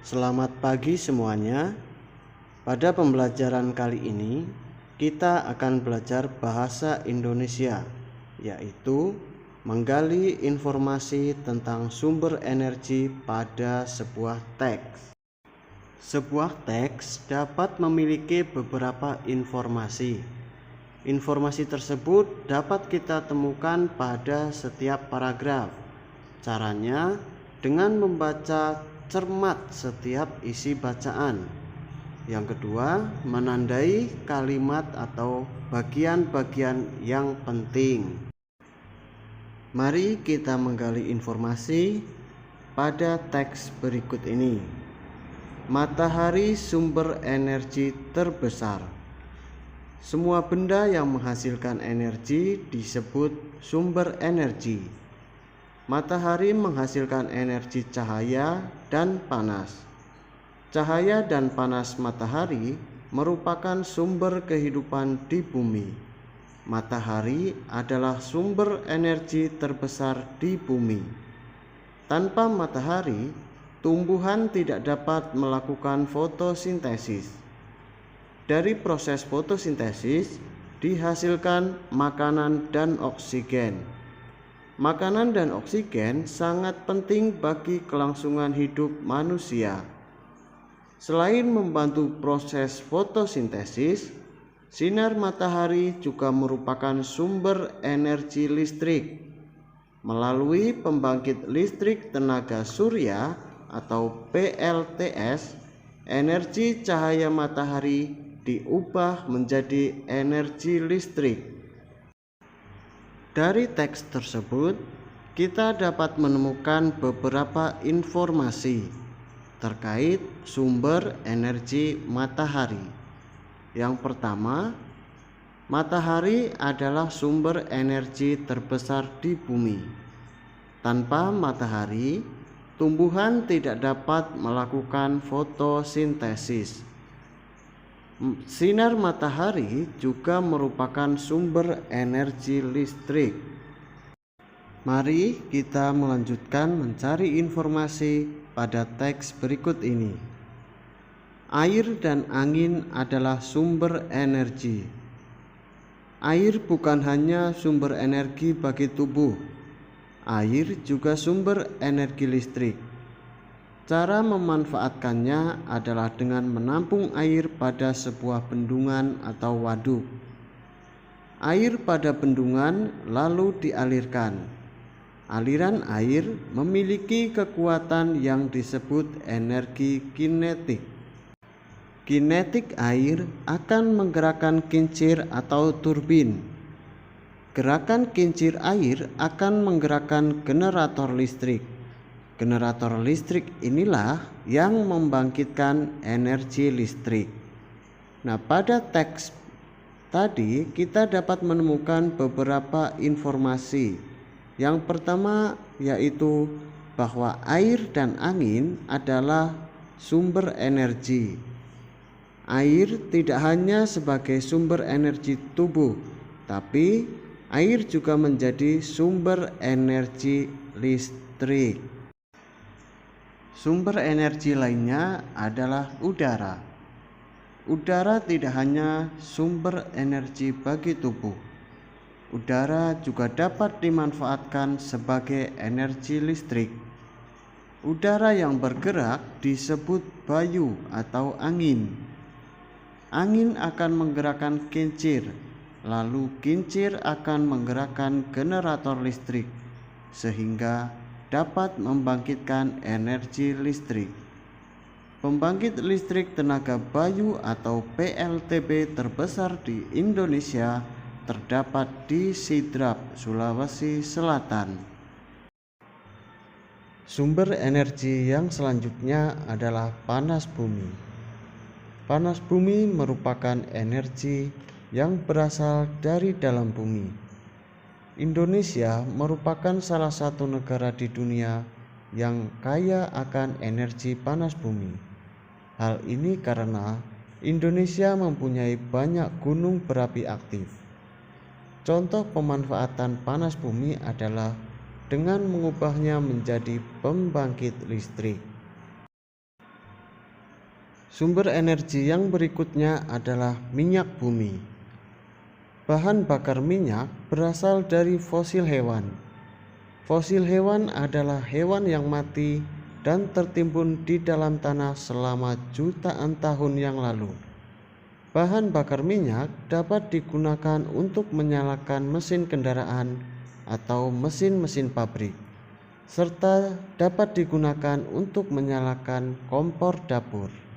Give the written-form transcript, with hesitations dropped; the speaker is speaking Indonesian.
Selamat pagi semuanya. Pada pembelajaran kali ini, kita akan belajar bahasa Indonesia, yaitu menggali informasi tentang sumber energi pada sebuah teks. Sebuah teks dapat memiliki beberapa informasi. Informasi tersebut dapat kita temukan pada setiap paragraf. Caranya dengan membaca cermat setiap isi bacaan. Yang kedua, menandai kalimat atau bagian-bagian yang penting. Mari kita menggali informasi pada teks berikut ini. Matahari sumber energi terbesar. Semua benda yang menghasilkan energi disebut sumber energi. Matahari menghasilkan energi cahaya dan panas. Cahaya dan panas matahari merupakan sumber kehidupan di bumi. Matahari adalah sumber energi terbesar di bumi. Tanpa matahari, tumbuhan tidak dapat melakukan fotosintesis. Dari proses fotosintesis dihasilkan makanan dan oksigen. Makanan dan oksigen sangat penting bagi kelangsungan hidup manusia. Selain membantu proses fotosintesis, sinar matahari juga merupakan sumber energi listrik. Melalui pembangkit listrik tenaga surya atau PLTS, energi cahaya matahari diubah menjadi energi listrik. Dari teks tersebut, kita dapat menemukan beberapa informasi terkait sumber energi matahari. Yang pertama, matahari adalah sumber energi terbesar di bumi. Tanpa matahari, tumbuhan tidak dapat melakukan fotosintesis. Sinar matahari juga merupakan sumber energi listrik. Mari kita melanjutkan mencari informasi pada teks berikut ini. Air dan angin adalah sumber energi. Air bukan hanya sumber energi bagi tubuh. Air juga sumber energi listrik. Cara memanfaatkannya adalah dengan menampung air pada sebuah bendungan atau waduk. Air pada bendungan lalu dialirkan. Aliran air memiliki kekuatan yang disebut energi kinetik. Kinetik air akan menggerakkan kincir atau turbin. Gerakan kincir air akan menggerakkan generator listrik. Generator listrik inilah yang membangkitkan energi listrik. Nah, pada teks tadi kita dapat menemukan beberapa informasi. Yang pertama yaitu bahwa air dan angin adalah sumber energi. Air tidak hanya sebagai sumber energi tubuh, tapi air juga menjadi sumber energi listrik. Sumber energi lainnya adalah udara. Udara tidak hanya sumber energi bagi tubuh. Udara juga dapat dimanfaatkan sebagai energi listrik. Udara yang bergerak disebut bayu atau angin. Angin akan menggerakkan kincir, lalu kincir akan menggerakkan generator listrik, sehingga dapat membangkitkan energi listrik. Pembangkit listrik tenaga bayu atau PLTB terbesar di Indonesia terdapat di Sidrap, Sulawesi Selatan. Sumber energi yang selanjutnya adalah panas bumi. Panas bumi merupakan energi yang berasal dari dalam bumi. Indonesia merupakan salah satu negara di dunia yang kaya akan energi panas bumi. Hal ini karena Indonesia mempunyai banyak gunung berapi aktif. Contoh pemanfaatan panas bumi adalah dengan mengubahnya menjadi pembangkit listrik. Sumber energi yang berikutnya adalah minyak bumi. Bahan bakar minyak berasal dari fosil hewan. Fosil hewan adalah hewan yang mati dan tertimbun di dalam tanah selama jutaan tahun yang lalu. Bahan bakar minyak dapat digunakan untuk menyalakan mesin kendaraan atau mesin-mesin pabrik, serta dapat digunakan untuk menyalakan kompor dapur.